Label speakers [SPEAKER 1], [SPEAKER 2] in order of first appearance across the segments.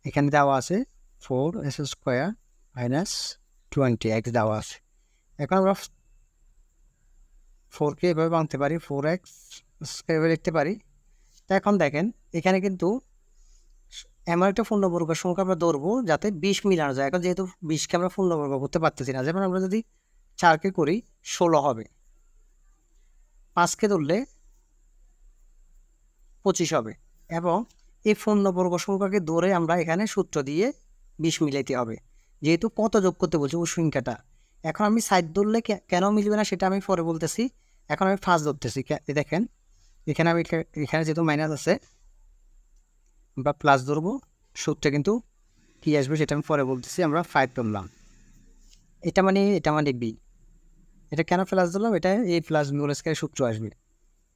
[SPEAKER 1] এখানে দেওয়া আছে 4x² মাইনাস 20x দেওয়া আছে। এখন আমরা 4কে এভাবে ভাঙতে পারি, 4x এভাবে লিখতে পারি। তো এখন দেখেন এখানে কিন্তু এমন একটা পূর্ণবর্গ সংখ্যা আমরা ধরবো যাতে 20 মিলানো যায়। এখন যেহেতু 20কে আমরা পূর্ণবর্গ করতে পারতেছি না, যেমন আমরা যদি 4কে করি 16 হবে, 5কে ধরলে 25 হবে, এবং এই পূর্ণবর্গ সংখ্যাকে ধরে আমরা এখানে সূত্র দিয়ে 20 মিলাইতে হবে, যেহেতু কত যোগ করতে বলছি ওই সংখ্যাটা। এখন আমি সাইড ধরলে কেন মিলবে না সেটা আমি পরে বলতেছি। এখন আমি ফার্স্ট ধরতেছি। দেখেন এখানে আমি এখানে যেহেতু মাইনাস আছে বা প্লাস ধরবো, সূত্রে কিন্তু কী আসবে সেটা আমি পরে বলতেছি। আমরা 5 ধরলাম, এটা মানে বি। এটা কেন প্লাস ধরলাম? এটা এ প্লাস বি হোল স্কয়ারের সূত্র আসবে।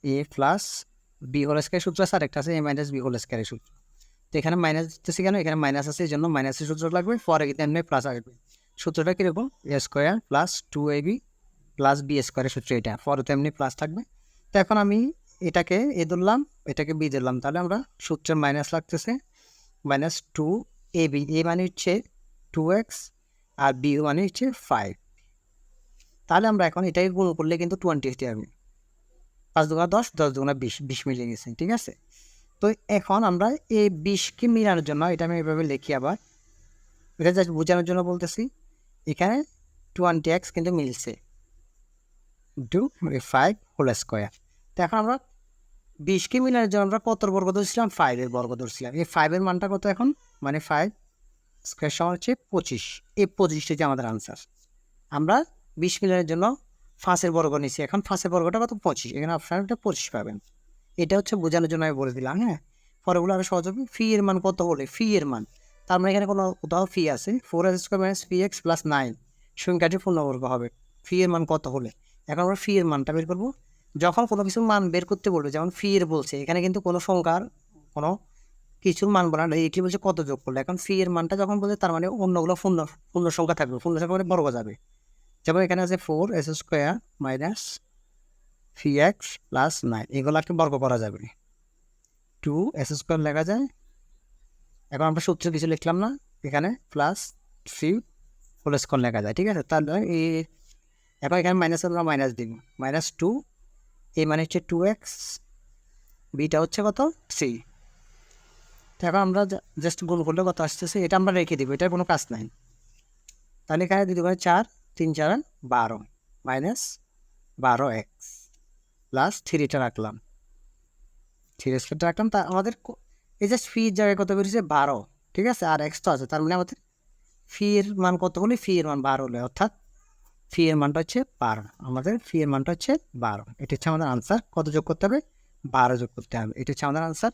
[SPEAKER 1] এ প্লাস বি হোল স্কয়ারের সূত্র আছে, আর একটা আছে এ মাইনাস বি হোল স্কয়ারের সূত্র। তো এখানে মাইনাস দিতেছি কেন? এখানে মাইনাস আছে, এই জন্য মাইনাসের সূত্র লাগবে, পরে কিন্তু এমনি প্লাস আসবে। সূত্রটা কীরকম? A square plus 2ab plus b স্কোয়ারের সূত্র এটা, পরে তো এমনি প্লাস থাকবে। তো এখন আমি এটাকে এ ধরলাম, এটাকে বি ধরলাম, তাহলে আমরা সূত্রের মাইনাস লাগতেছে মাইনাস 2ab। এ মানে হচ্ছে 2x আর বি মানে হচ্ছে 5। তাহলে আমরা এখন এটাকে গুণ করলে কিন্তু 20 হতে হবে। 5 দুগুণা 10, 10 দুগুণা 20, 20 মিলিয়ে গেছে, ঠিক আছে। তো এখন আমরা এই 20কে মিলানোর জন্য এটা আমি এভাবে লিখি, আবার এটা জাস্ট বোঝানোর জন্য বলতেছি। এখানে 20x কিন্তু মিলছে, 5 হোল স্কোয়ার। তো এখন আমরা 20কে মিলানোর জন্য আমরা কত বর্গ ধরছিলাম? 5-এর বর্গ ধরছিলাম। এই 5-এর মানটা কত এখন? মানে 5 স্কোয়ার সমান হচ্ছে 25। এই 25টা যে আমাদের আনসার। আমরা 20 মিলানোর জন্য 5-এর বর্গ নিয়েছি, এখন 5-এর বর্গটা কত? 25। এখানে আপনারা 25 পাবেন। এটা হচ্ছে বোঝানোর জন্য আমি বলে দিলাম। হ্যাঁ, পরেগুলো আরও সহজ হবে। ফি এর মান কত হলে? ফি এর মান, তার মানে এখানে কোনো কোথাও ফি আছে, 4x² মাইনাস ফি এক্স প্লাস 9 সংখ্যাটি পূর্ণবর্গ হবে। ফি এর মান কত হলে? এখন আমরা ফি এর মানটা বের করবো। যখন কোনো কিছুর মান বের করতে বলবে, যেমন ফি এর বলছে, এখানে কিন্তু কোনো সংখ্যার কোনো কিছুর মান বলা না, এটি বলছে কত যোগ করলে। এখন ফি এর মানটা যখন বলছে, তার মানে অন্যগুলো পূর্ণ সংখ্যা থাকবে, পূর্ণ সংখ্যা মানে বর্গ যাবে। যেমন এখানে আছে 4x² মাইনাস ফি এক্স প্লাস 9, এগুলোকে বর্গ করা যাবে, 2x² লেখা যায়। এখন আমরা সূত্রে কিছু লিখলাম না, এখানে প্লাস 3 হোল স্কোয়ার লেখা যায়, ঠিক আছে। তাহলে এখন এখানে মাইনাস আমরা মাইনাস দিব, মাইনাস 2, এ মানে হচ্ছে 2x, বিটা হচ্ছে কত? 3। তো এখন আমরা জাস্ট গুণ করলে কত আসতেছে এটা আমরা রেখে দিব, এটার কোনো কাজ নাই। তাহলে এখানে 2 2 4, 3 4 12 মাইনাস 12x প্লাস 3টা রাখলাম, 3 স্কোয়ারটা রাখলাম। তা আমাদের এই জাস্ট ফির জায়গায় কত বেরিয়েছে? 12, ঠিক আছে। আর এক্স তো আছে, তার মানে আমাদের ফি এর মান কত হলে? ফি এর মান 12 হলে, অর্থাৎ ফি এর মানটা হচ্ছে 12। আমাদের ফি এর মানটা হচ্ছে 12, এটা হচ্ছে আমাদের আনসার। কত যোগ করতে হবে? 12 যোগ করতে হবে, এটা হচ্ছে আমাদের আনসার।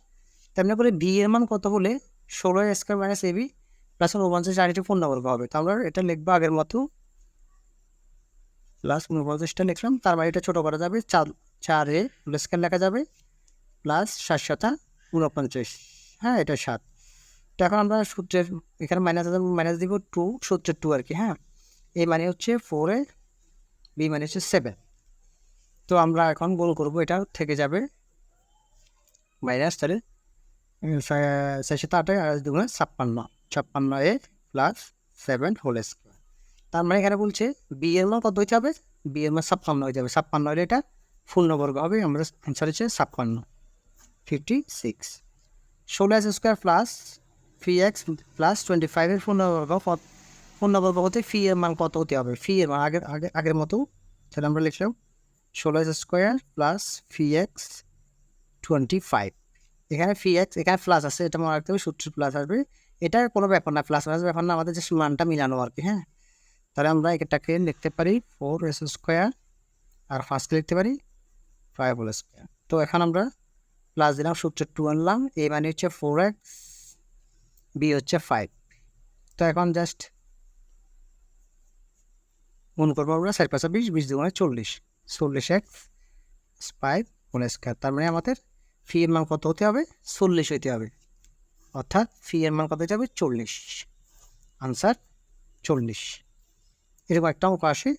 [SPEAKER 1] তেমনি করে বি এর মান কত হলে 16x² মাইনাস এবি প্লাস 49 পূর্ণবর্গ হবে। তো আমরা এটা লিখবো আগের মতো, প্লাস 49টা লিখলাম, তার মানে এটা ছোটো করা যাবে, 4 হোল স্কয়ার লেখা যাবে প্লাস 7 49। হ্যাঁ, এটা 7। তো এখন আমরা সূত্রের এখানে মাইনাস দিব 2, সূত্রের 2 আর কি। হ্যাঁ, এ মানে হচ্ছে 4, বি মানে হচ্ছে 7। তো আমরা এখন গুণ করবো, এটা থেকে যাবে মাইনাস, তাহলে 4 আর 2 56, 56 প্লাস 7 হোল স্কোয়ার। তার মানে এখানে বলছে বি এর মান কত হইতে হবে? বি এর মান 56 হয়ে যাবে। 56 হলে এটা পূর্ণবর্গ হবে, আমরা অ্যান্সার হচ্ছে 56, 56। 16x² প্লাস ফি এক্স প্লাস 25-এর পূর্ণবর্গ হতে ফি এর মান কত হতে হবে? ফি এর মান আগের মতো, তাহলে আমরা লিখলাম 16x² প্লাস ফি এক্স 25। এখানে ফি এক্স, এখানে প্লাস আছে, এটা মনে রাখতে হবে, সূত্র প্লাস আসবে। এটা কোনো ব্যাপার না, প্লাস আসবে ব্যাপার না, আমাদের জাস্ট মানটা মিলানো আর কি। হ্যাঁ, তাহলে আমরা এটাকে লিখতে পারি 4x² আর ফার্স্টকে লিখতে পারি 5 হোল স্কোয়ার। তো এখন আমরা প্লাস দিলাম, সূত্রের 2 আনলাম, এ মানে হচ্ছে 4x, বি হচ্ছে 5। তো এখন জাস্ট গুণ করবো আমরা, 4 5 20, 20 দুগুণে 40, 40x 5 হোল স্কোয়ার। তার মানে আমাদের ফি এর মান কত হতে হবে? 40 হইতে হবে, অর্থাৎ ফি এর মান কত হতে হবে? 40, আনসার 40। এরকম একটা অঙ্ক আসে।